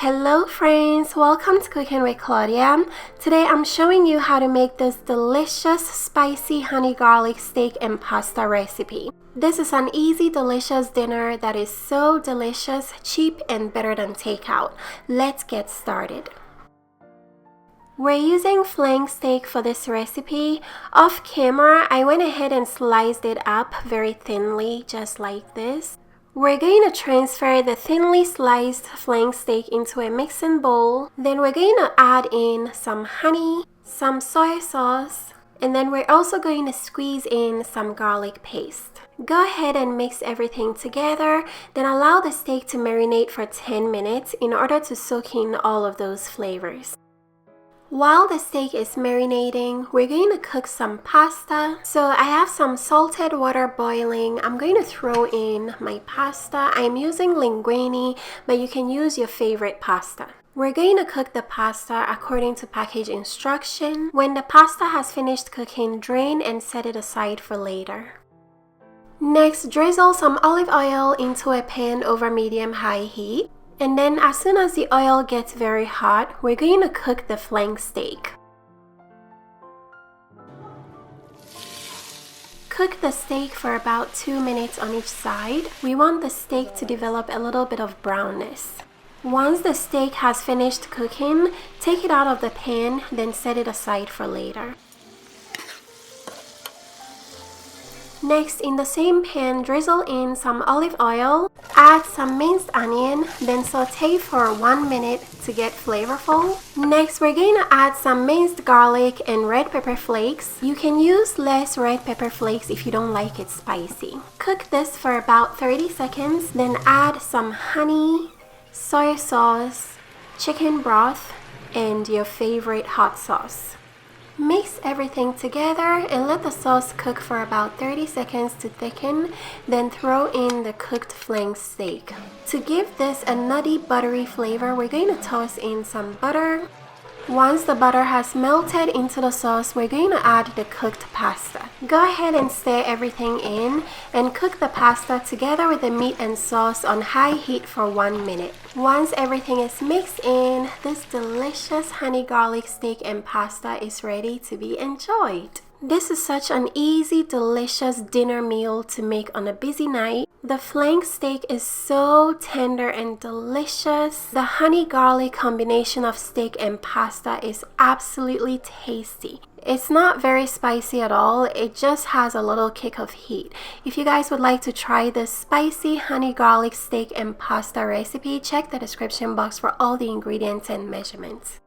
Hello friends, welcome to Cooking with Claudia. Today I'm showing you how to make this delicious spicy honey garlic steak and pasta recipe. This is an easy, delicious dinner that is so delicious, cheap, and better than takeout. Let's get started. We're using flank steak for this recipe. Off camera, I went ahead and sliced it up very thinly, just like this. We're going to transfer the thinly sliced flank steak into a mixing bowl. Then we're going to add in some honey, some soy sauce, and then we're also going to squeeze in some garlic paste. Go ahead and mix everything together, then allow the steak to marinate for 10 minutes in order to soak in all of those flavors. While the steak is marinating, we're going to cook some pasta. So I have some salted water boiling. I'm going to throw in my pasta. I'm using linguine, but you can use your favorite pasta. We're going to cook the pasta according to package instruction. When the pasta has finished cooking, drain and set it aside for later. Next, drizzle some olive oil into a pan over medium-high heat. And then as soon as the oil gets very hot, we're going to cook the flank steak. Cook the steak for about 2 minutes on each side. We want the steak to develop a little bit of brownness. Once the steak has finished cooking, take it out of the pan, then set it aside for later. Next, in the same pan, drizzle in some olive oil, add some minced onion, then saute for 1 minute to get flavorful. Next, we're going to add some minced garlic and red pepper flakes. You can use less red pepper flakes if you don't like it spicy. Cook this for about 30 seconds, then add some honey, soy sauce, chicken broth, and your favorite hot sauce. Mix everything together and let the sauce cook for about 30 seconds to thicken, then throw in the cooked flank steak. To give this a nutty, buttery flavor, we're going to toss in some butter. Once the butter has melted into the sauce, we're going to add the cooked pasta. Go ahead and stir everything in and cook the pasta together with the meat and sauce on high heat for 1 minute. Once everything is mixed in, this delicious honey garlic steak and pasta is ready to be enjoyed. This is such an easy, delicious dinner meal to make on a busy night. The flank steak is so tender and delicious. The honey garlic combination of steak and pasta is absolutely tasty. It's not very spicy at all. It just has a little kick of heat. If you guys would like to try this spicy honey garlic steak and pasta recipe, check the description box for all the ingredients and measurements.